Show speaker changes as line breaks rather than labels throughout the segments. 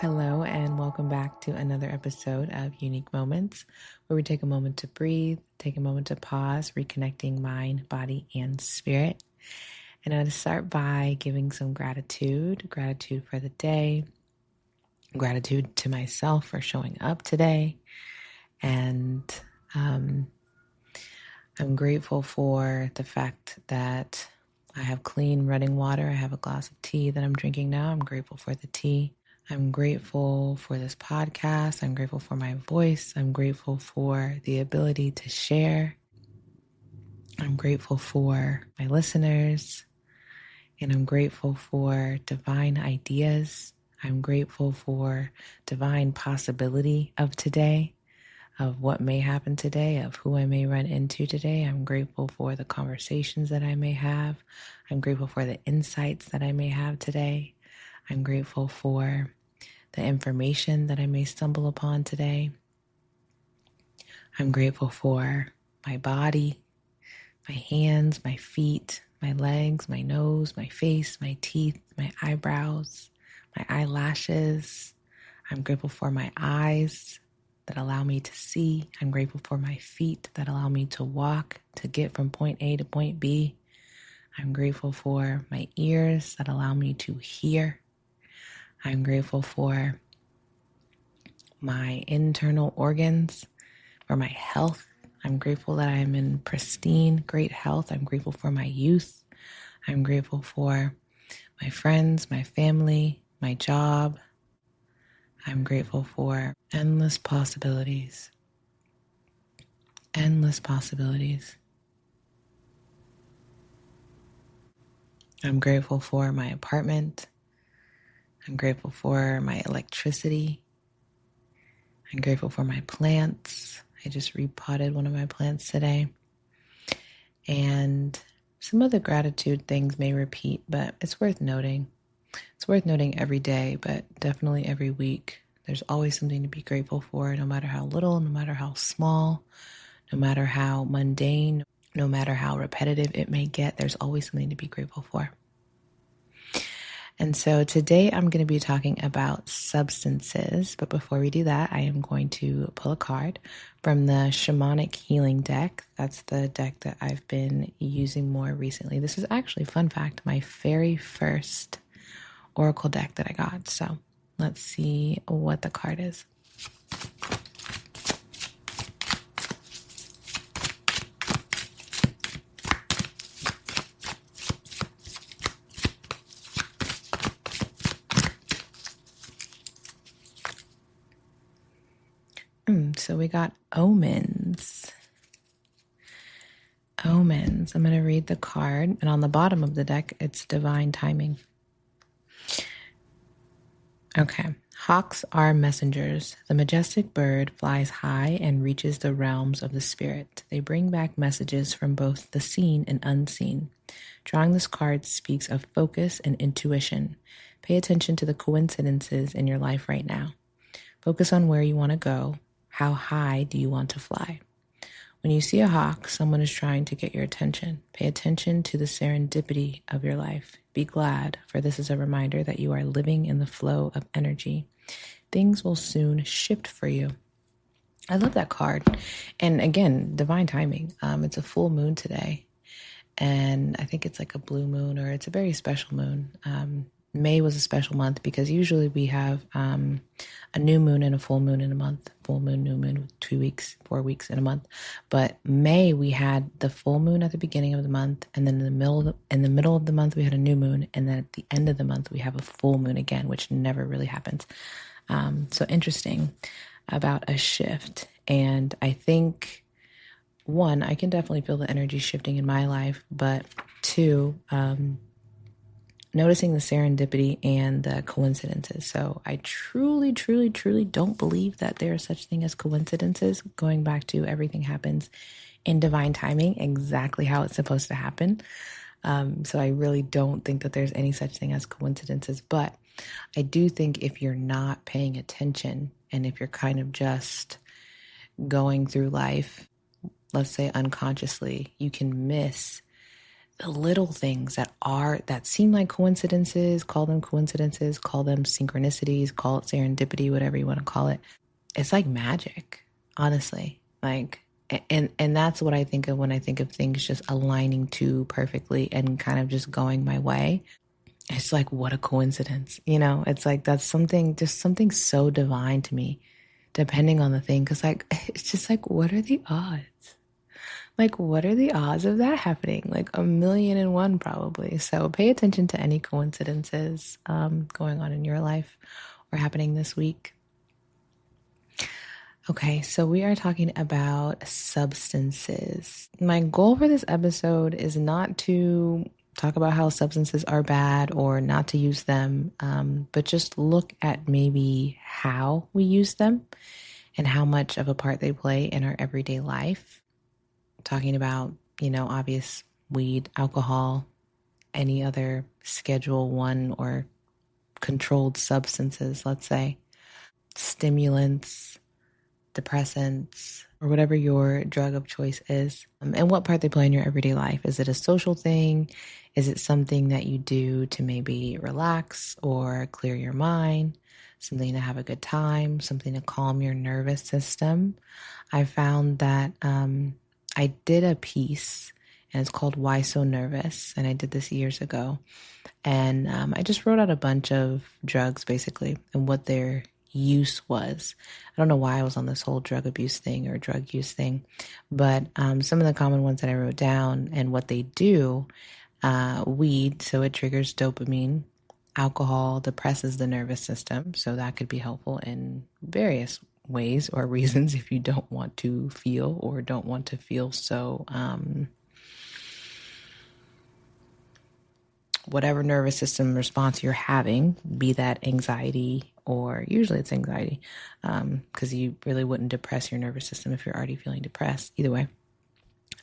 Hello, and welcome back to another episode of Unique Moments, where we take a moment to breathe, take a moment to pause, reconnecting mind, body, and spirit. And I want to start by giving some gratitude for the day, gratitude to myself for showing up today. And I'm grateful for the fact that I have clean running water. I have a glass of tea that I'm drinking now. I'm grateful for the tea. I'm grateful for this podcast. I'm grateful for my voice. I'm grateful for the ability to share. I'm grateful for my listeners. And I'm grateful for divine ideas. I'm grateful for divine possibility of today, of what may happen today, of who I may run into today. I'm grateful for the conversations that I may have. I'm grateful for the insights that I may have today. I'm grateful for the information that I may stumble upon today. I'm grateful for my body, my hands, my feet, my legs, my nose, my face, my teeth, my eyebrows, my eyelashes. I'm grateful for my eyes that allow me to see. I'm grateful for my feet that allow me to walk, to get from point A to point B. I'm grateful for my ears that allow me to hear. I'm grateful for my internal organs, for my health. I'm grateful that I'm in pristine, great health. I'm grateful for my youth. I'm grateful for my friends, my family, my job. I'm grateful for endless possibilities. Endless possibilities. I'm grateful for my apartment. I'm grateful for my electricity. I'm grateful for my plants. I just repotted one of my plants today. And some of the gratitude things may repeat, but it's worth noting. It's worth noting every day, but definitely every week. There's always something to be grateful for, no matter how little, no matter how small, no matter how mundane, no matter how repetitive it may get. There's always something to be grateful for. And so today I'm going to be talking about substances. But before we do that, I am going to pull a card from the Shamanic Healing deck. That's the deck that I've been using more recently. This is actually, fun fact, my very first Oracle deck that I got. So let's see what the card is. So we got Omens. Omens. I'm going to read the card. And on the bottom of the deck, it's divine timing. Okay. Hawks are messengers. The majestic bird flies high and reaches the realms of the spirit. They bring back messages from both the seen and unseen. Drawing this card speaks of focus and intuition. Pay attention to the coincidences in your life right now. Focus on where you want to go. How high do you want to fly? When you see a hawk, someone is trying to get your attention. Pay attention to the serendipity of your life. Be glad, for this is a reminder that you are living in the flow of energy. Things will soon shift for you. I love that card. And again, divine timing. It's a full moon today. And I think it's like a blue moon, or it's a very special moon. May was a special month because usually we have a new moon and a full moon in a month. Full moon, new moon, 2 weeks, 4 weeks in a month. But May we had the full moon at the beginning of the month, and then in the middle of the month we had a new moon, and then at the end of the month we have a full moon again, which never really happens. So interesting about a shift. And I think, one, I can definitely feel the energy shifting in my life, but two, noticing the serendipity and the coincidences. So I truly don't believe that there is such thing as coincidences. Going back to everything happens in divine timing, exactly how it's supposed to happen. So I really don't think that there's any such thing as coincidences. But I do think if you're not paying attention, and if you're kind of just going through life, let's say unconsciously, you can miss the little things that seem like coincidences, call them synchronicities, call it serendipity, whatever you want to call it. It's like magic, honestly. Like, and that's what I think of when I think of things just aligning too perfectly and kind of just going my way. It's like, what a coincidence, it's like, that's just something so divine to me, depending on the thing. Cause like, it's just like, what are the odds? Like, what are the odds of that happening? Like 1,000,001 probably. So pay attention to any coincidences going on in your life or happening this week. Okay, so we are talking about substances. My goal for this episode is not to talk about how substances are bad or not to use them, but just look at maybe how we use them and how much of a part they play in our everyday life. Talking about, obvious weed, alcohol, any other Schedule 1 or controlled substances, let's say, stimulants, depressants, or whatever your drug of choice is, and what part they play in your everyday life. Is it a social thing? Is it something that you do to maybe relax or clear your mind? Something to have a good time, something to calm your nervous system? I found that I did a piece, and it's called Why So Nervous, and I did this years ago. And I just wrote out a bunch of drugs, basically, and what their use was. I don't know why I was on this whole drug abuse thing or drug use thing, but some of the common ones that I wrote down and what they do, weed, so it triggers dopamine. Alcohol depresses the nervous system, so that could be helpful in various ways or reasons if you don't want to feel or don't want to feel so whatever nervous system response you're having, be that anxiety, or usually it's anxiety, because you really wouldn't depress your nervous system if you're already feeling depressed. Either way,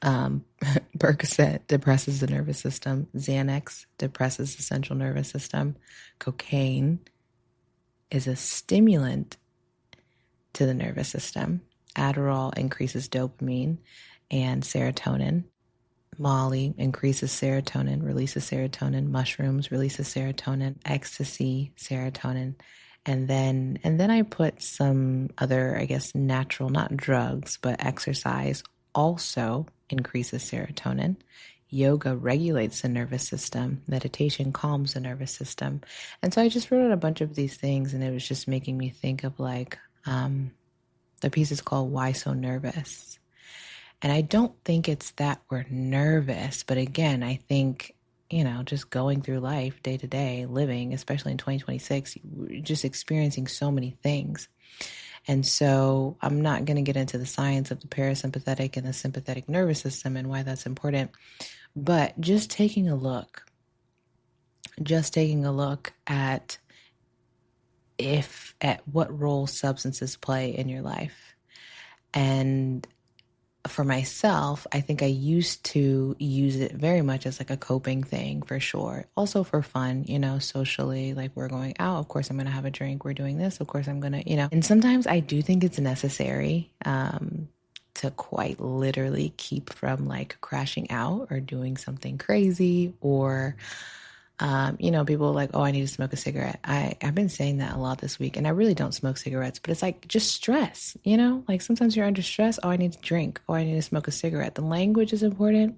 Percocet depresses the nervous system. Xanax depresses the central nervous system. Cocaine is a stimulant to the nervous system. Adderall increases dopamine and serotonin. Molly increases serotonin, releases serotonin. Mushrooms releases serotonin. Ecstasy, serotonin. And then I put some other, I guess, natural, not drugs, but exercise also increases serotonin. Yoga regulates the nervous system. Meditation calms the nervous system. And so I just wrote out a bunch of these things, and it was just making me think of like, the piece is called Why So Nervous? And I don't think it's that we're nervous, but again, I think, just going through life day to day, living, especially in 2026, we're just experiencing so many things. And so I'm not going to get into the science of the parasympathetic and the sympathetic nervous system and why that's important, but just taking a look at what role substances play in your life. And for myself, I think I used to use it very much as like a coping thing, for sure. Also for fun, socially, like we're going out, of course I'm going to have a drink. We're doing this, of course I'm going to, and sometimes I do think it's necessary to quite literally keep from like crashing out or doing something crazy or people are like, oh, I need to smoke a cigarette. I've been saying that a lot this week, and I really don't smoke cigarettes, but it's like just stress, like sometimes you're under stress. Oh, I need to drink. Oh, I need to smoke a cigarette. The language is important.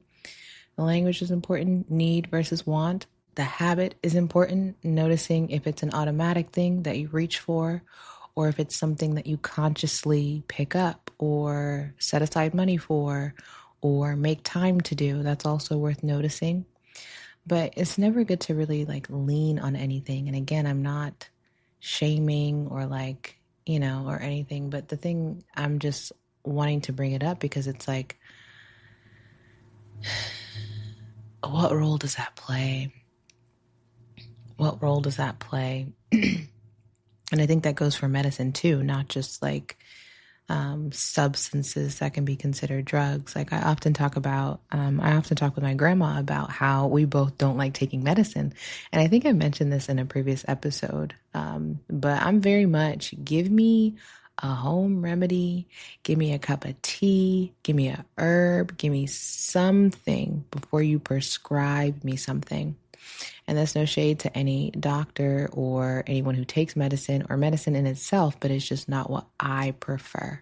Need versus want. The habit is important. Noticing if it's an automatic thing that you reach for, or if it's something that you consciously pick up or set aside money for or make time to do. That's also worth noticing. But it's never good to really like lean on anything. And again, I'm not shaming or like, or anything. But the thing, I'm just wanting to bring it up because it's like, what role does that play? What role does that play? And I think that goes for medicine too, not just like substances that can be considered drugs. Like I often talk with my grandma about how we both don't like taking medicine. And I think I mentioned this in a previous episode. But I'm very much, give me a home remedy, give me a cup of tea, give me a herb, give me something before you prescribe me something. And that's no shade to any doctor or anyone who takes medicine or medicine in itself, but it's just not what I prefer.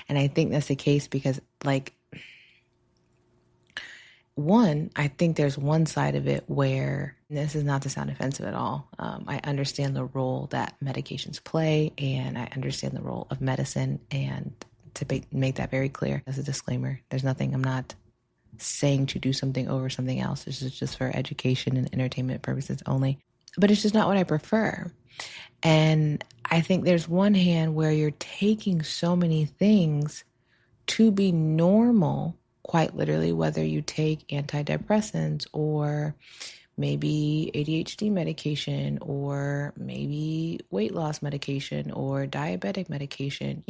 And I think that's the case because, like, one, I think there's one side of it where, this is not to sound offensive at all, I understand the role that medications play, and I understand the role of medicine. And to make that very clear as a disclaimer, there's nothing, I'm not saying to do something over something else. This is just for education and entertainment purposes only. But it's just not what I prefer. And I think there's one hand where you're taking so many things to be normal, quite literally, whether you take antidepressants or maybe ADHD medication or maybe weight loss medication or diabetic medication,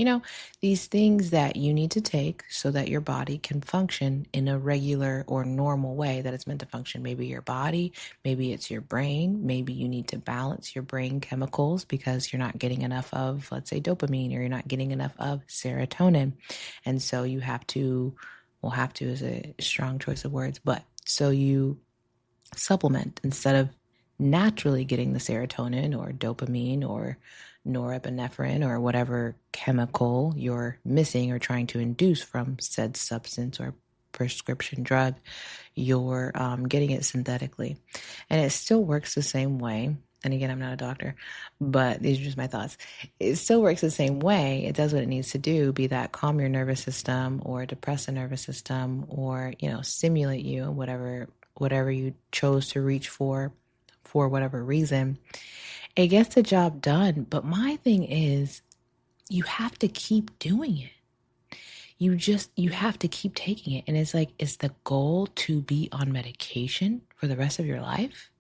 these things that you need to take so that your body can function in a regular or normal way that it's meant to function. Maybe your body, maybe it's your brain, maybe you need to balance your brain chemicals because you're not getting enough of, let's say, dopamine, or you're not getting enough of serotonin. And so you have to is a strong choice of words, but so you supplement instead of naturally getting the serotonin or dopamine or norepinephrine or whatever chemical you're missing or trying to induce from said substance or prescription drug, you're getting it synthetically. And it still works the same way. And again, I'm not a doctor, but these are just my thoughts. It still works the same way. It does what it needs to do, be that calm your nervous system or depress the nervous system or, stimulate you, whatever you chose to reach for whatever reason. It gets the job done. But my thing is, you have to keep doing it. You have to keep taking it. And it's like, is the goal to be on medication for the rest of your life?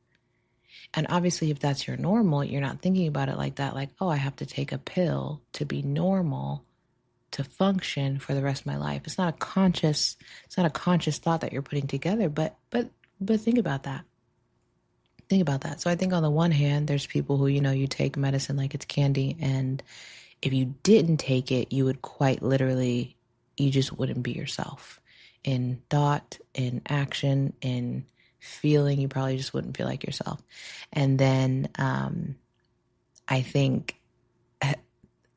And obviously, if that's your normal, you're not thinking about it like that, like, oh, I have to take a pill to be normal, to function for the rest of my life. It's not a conscious thought that you're putting together, but think about that. Think about that. So I think on the one hand, there's people who, you take medicine like it's candy. And if you didn't take it, you would quite literally, you just wouldn't be yourself in thought, in action, in feeling. You probably just wouldn't feel like yourself. And then I think,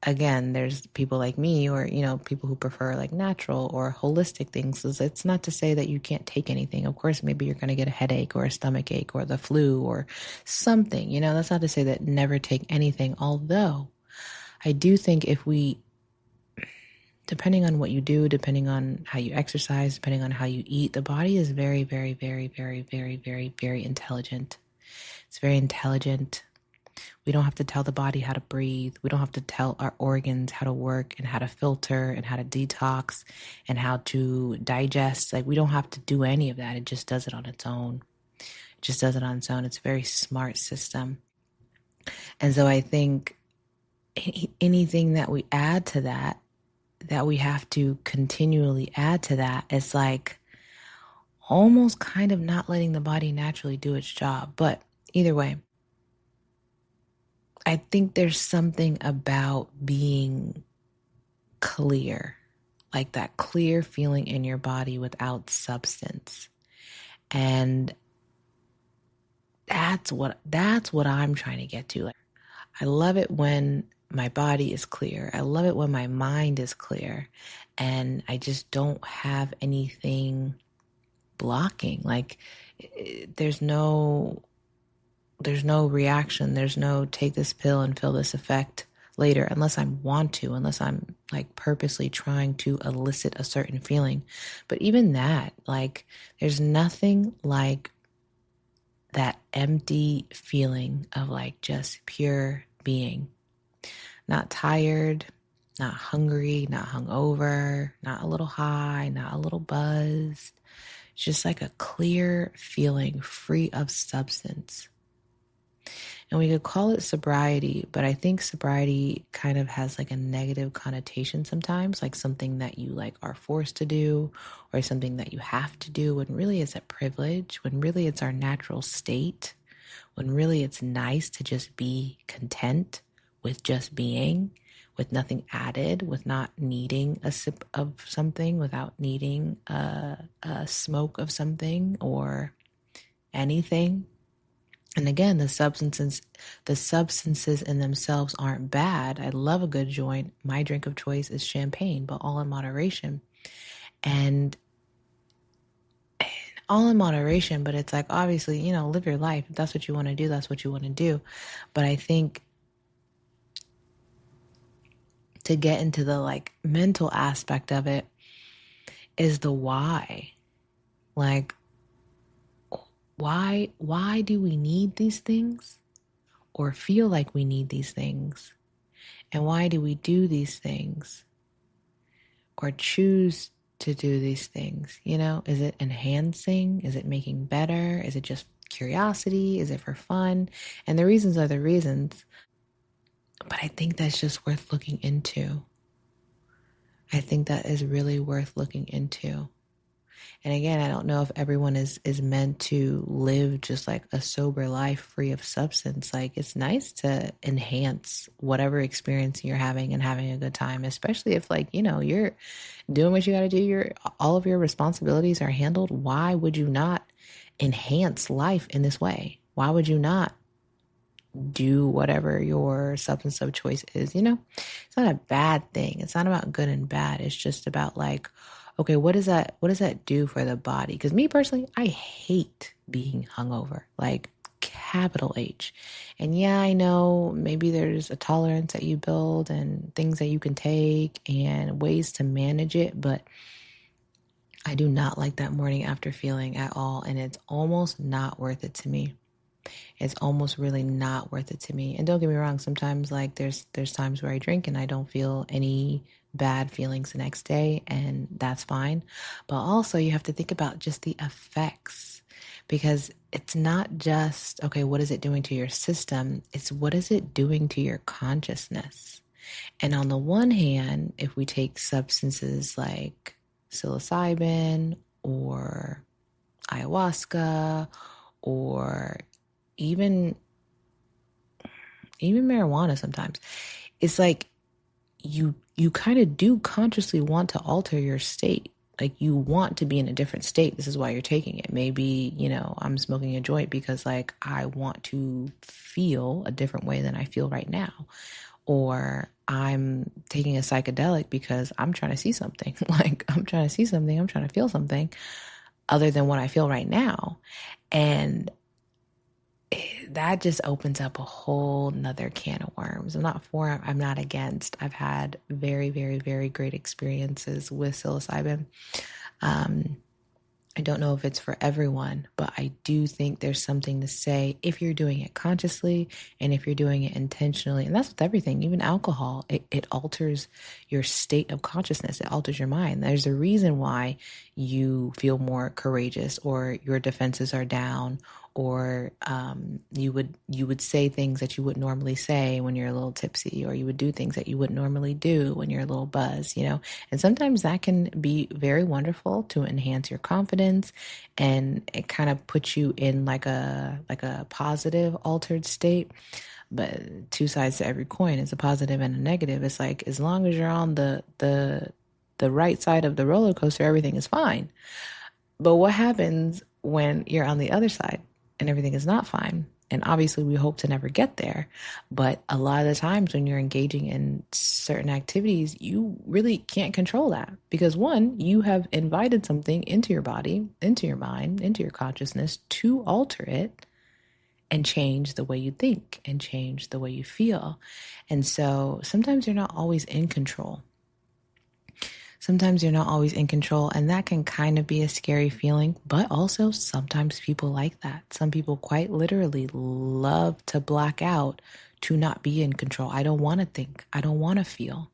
again, there's people like me or, people who prefer like natural or holistic things. So it's not to say that you can't take anything. Of course, maybe you're going to get a headache or a stomach ache or the flu or something, that's not to say that never take anything. Although I do think if we, depending on what you do, depending on how you exercise, depending on how you eat, the body is very, very, very, very, very, very, very intelligent. It's very intelligent. We don't have to tell the body how to breathe. We don't have to tell our organs how to work and how to filter and how to detox and how to digest. Like, we don't have to do any of that. It just does it on its own. It's a very smart system. And so I think anything that we add to that we have to continually add to that, it's like almost kind of not letting the body naturally do its job. But either way, I think there's something about being clear, like that clear feeling in your body without substance. And that's what I'm trying to get to. I love it when my body is clear. I love it when my mind is clear and I just don't have anything blocking. Like, there's no reaction. There's no take this pill and feel this effect later, unless I want to, unless I'm like purposely trying to elicit a certain feeling. But even that, like, there's nothing like that empty feeling of like just pure being. Not tired, not hungry, not hungover, not a little high, not a little buzzed. Just like a clear feeling free of substance. And we could call it sobriety, but I think sobriety kind of has like a negative connotation sometimes, like something that you like are forced to do or something that you have to do, when really it's a privilege, when really it's our natural state, when really it's nice to just be content with just being, with nothing added, with not needing a sip of something, without needing a smoke of something or anything. And again, the substances in themselves aren't bad. I love a good joint. My drink of choice is champagne, but all in moderation. And all in moderation, but it's like, obviously, live your life. If that's what you want to do, that's what you want to do. But I think to get into the like mental aspect of it is the why. Like, why do we need these things or feel like we need these things? And why do we do these things or choose to do these things? Is it enhancing? Is it making better? Is it just curiosity? Is it for fun? And the reasons are the reasons. But I think that's just worth looking into. I think that is really worth looking into. And again, I don't know if everyone is meant to live just like a sober life free of substance. Like, it's nice to enhance whatever experience you're having and having a good time, especially if like, you're doing what you got to do. All of your responsibilities are handled. Why would you not enhance life in this way? Why would you not do whatever your substance of choice is? It's not a bad thing. It's not about good and bad. It's just about like, okay, what does that do for the body? Because me personally, I hate being hungover, like capital H. And yeah, I know maybe there's a tolerance that you build and things that you can take and ways to manage it, but I do not like that morning after feeling at all. And it's almost not worth it to me. It's almost really not worth it to me. And don't get me wrong, sometimes like there's times where I drink and I don't feel any bad feelings the next day, and that's fine. But also you have to think about just the effects, because it's not just, okay, what is it doing to your system? It's what is it doing to your consciousness? And on the one hand, if we take substances like psilocybin or ayahuasca or even marijuana, sometimes it's like you kind of do consciously want to alter your state. Like, you want to be in a different state. This is why you're taking it. Maybe, I'm smoking a joint because like I want to feel a different way than I feel right now. Or I'm taking a psychedelic because I'm trying to see something. Like, I'm trying to feel something other than what I feel right now. And that just opens up a whole nother can of worms. I'm not for, I'm not against. I've had very, very, very great experiences with psilocybin. I don't know if it's for everyone, but I do think there's something to say if you're doing it consciously and if you're doing it intentionally. And that's with everything, even alcohol. It alters your state of consciousness. It alters your mind. There's a reason why you feel more courageous, or your defenses are down, or you would say things that you wouldn't normally say when you're a little tipsy, or you would do things that you wouldn't normally do when you're a little buzzed, And sometimes that can be very wonderful to enhance your confidence, and it kind of puts you in like a positive altered state. But two sides to every coin is a positive and a negative. It's like, as long as you're on the right side of the roller coaster, everything is fine. But what happens when you're on the other side and everything is not fine? And obviously we hope to never get there. But a lot of the times when you're engaging in certain activities, you really can't control that. Because one, you have invited something into your body, into your mind, into your consciousness to alter it and change the way you think and change the way you feel. And so sometimes you're not always in control. Sometimes you're not always in control, and that can kind of be a scary feeling, but also sometimes people like that. Some people quite literally love to black out to not be in control. I don't want to think. I don't want to feel.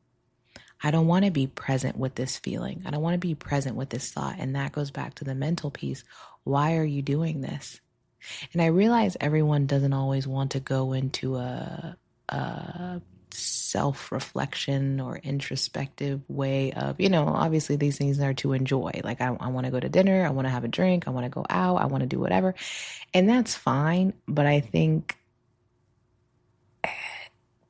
I don't want to be present with this feeling. I don't want to be present with this thought. And that goes back to the mental piece. Why are you doing this? And I realize everyone doesn't always want to go into a self-reflection or introspective way of, obviously these things are to enjoy. Like, I want to go to dinner, I want to have a drink, I want to go out, I want to do whatever. And that's fine. But I think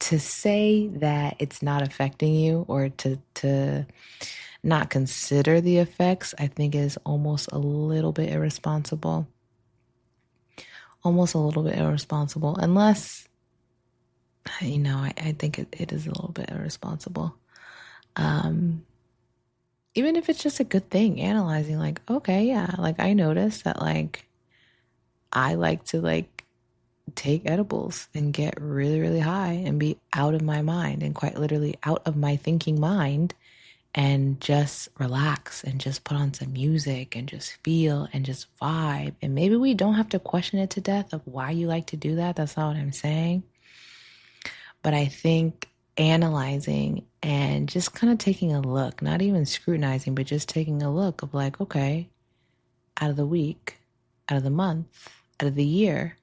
to say that it's not affecting you, or to not consider the effects, I think is almost a little bit irresponsible. Almost a little bit irresponsible, unless, I think it is a little bit irresponsible. Even if it's just a good thing, analyzing like, okay, yeah, like I noticed that like I like to like take edibles and get really, really high and be out of my mind, and quite literally out of my thinking mind, and just relax and just put on some music and just feel and just vibe. And maybe we don't have to question it to death of why you like to do that. That's not what I'm saying. But I think analyzing and just kind of taking a look, not even scrutinizing, but just taking a look of like, okay, out of the week, out of the month, out of the year,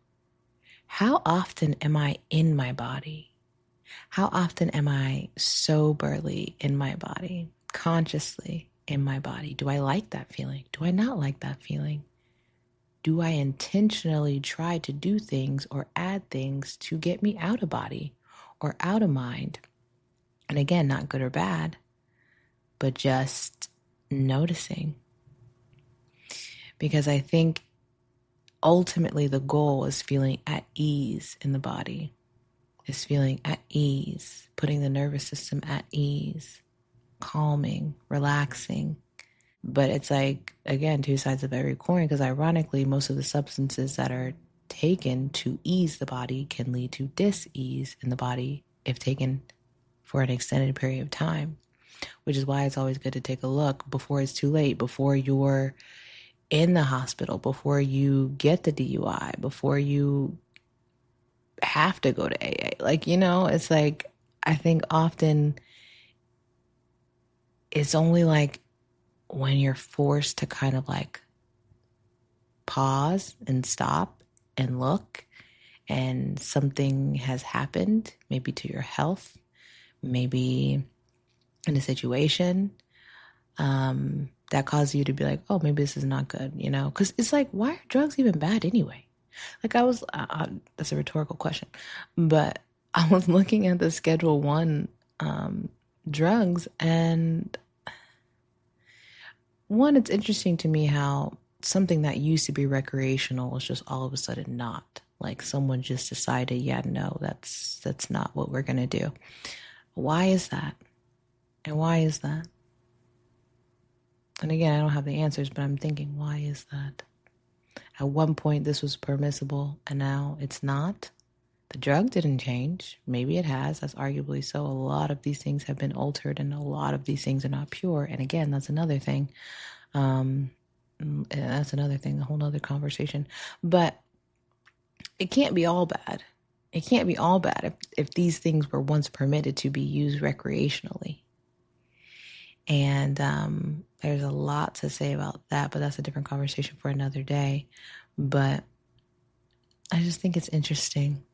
how often am I in my body? How often am I soberly in my body, consciously in my body? Do I like that feeling? Do I not like that feeling? Do I intentionally try to do things or add things to get me out of body or out of mind? And again, not good or bad, but just noticing. Because I think ultimately the goal is feeling at ease in the body, is feeling at ease, putting the nervous system at ease, calming, relaxing. But it's like, again, two sides of every coin, because ironically, most of the substances that are taken to ease the body can lead to dis-ease in the body if taken for an extended period of time, which is why it's always good to take a look before it's too late, before you're in the hospital, before you get the DUI, before you have to go to AA. Like, it's like, I think often it's only like when you're forced to kind of like pause and stop and look, and something has happened, maybe to your health, maybe in a situation, that causes you to be like, oh, maybe this is not good, because it's like, why are drugs even bad anyway? Like that's a rhetorical question, but I was looking at the Schedule 1 drugs, and one, it's interesting to me how something that used to be recreational is just all of a sudden not. Like someone just decided, yeah, no, that's not what we're going to do. Why is that? And why is that? And again, I don't have the answers, but I'm thinking, why is that? At one point, this was permissible, and now it's not. The drug didn't change. Maybe it has. That's arguably so. A lot of these things have been altered, and a lot of these things are not pure. And again, that's another thing. That's another thing, a whole nother conversation. But it can't be all bad. It can't be all bad if these things were once permitted to be used recreationally. And there's a lot to say about that, but that's a different conversation for another day. But I just think it's interesting.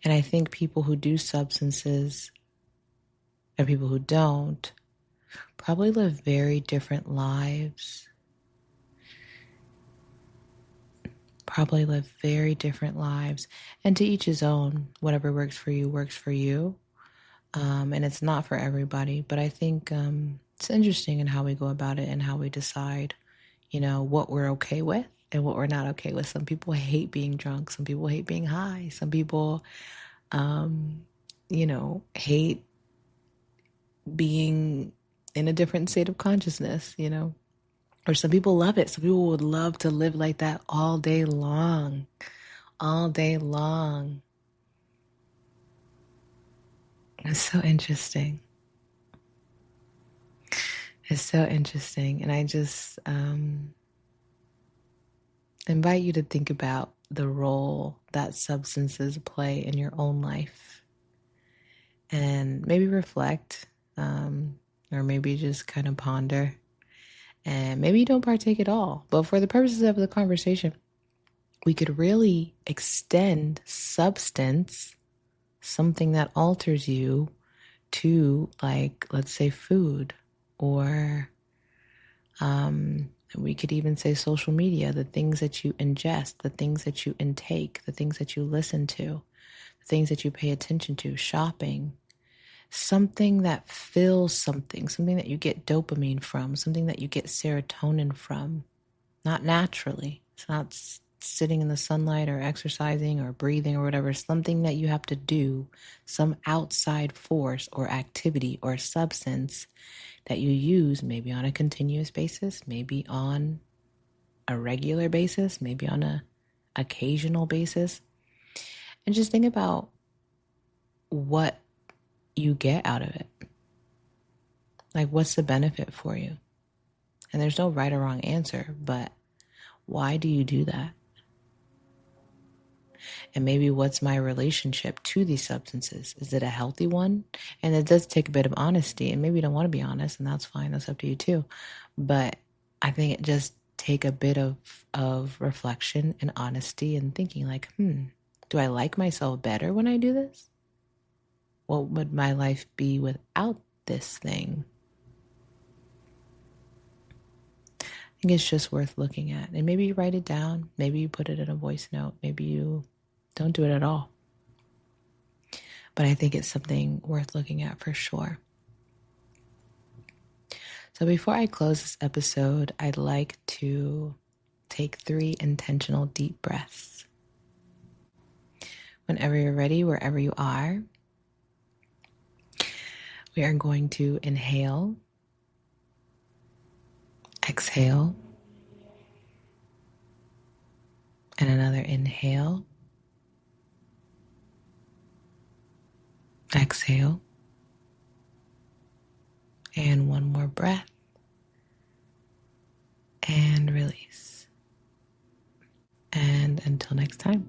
And I think people who do substances and people who don't probably live very different lives. Probably live very different lives. And to each his own. Whatever works for you works for you. And it's not for everybody, but I think it's interesting in how we go about it and how we decide, what we're okay with and what we're not okay with. Some people hate being drunk. Some people hate being high. Some people, hate being in a different state of consciousness, or some people love it. Some people would love to live like that all day long, all day long. It's so interesting. It's so interesting. And I just invite you to think about the role that substances play in your own life. And maybe reflect, or maybe just kind of ponder. And maybe you don't partake at all. But for the purposes of the conversation, we could really extend substance, something that alters you, to, like, let's say food, or we could even say social media, the things that you ingest, the things that you intake, the things that you listen to, things that you pay attention to, shopping, something that fills something that you get dopamine from, something that you get serotonin from, not naturally. It's not sitting in the sunlight or exercising or breathing or whatever, something that you have to do, some outside force or activity or substance that you use maybe on a continuous basis, maybe on a regular basis, maybe on a occasional basis. And just think about what you get out of it. Like, what's the benefit for you? And there's no right or wrong answer, but why do you do that? And maybe what's my relationship to these substances? Is it a healthy one? And it does take a bit of honesty, and maybe you don't want to be honest, and that's fine. That's up to you too. But I think it just take a bit of reflection and honesty and thinking like, do I like myself better when I do this? What would my life be without this thing? I think it's just worth looking at. And maybe you write it down. Maybe you put it in a voice note. Maybe you don't do it at all. But I think it's something worth looking at for sure. So before I close this episode, I'd like to take 3 intentional deep breaths. Whenever you're ready, wherever you are, we are going to inhale, exhale, and another inhale, exhale, and one more breath, and release. And until next time.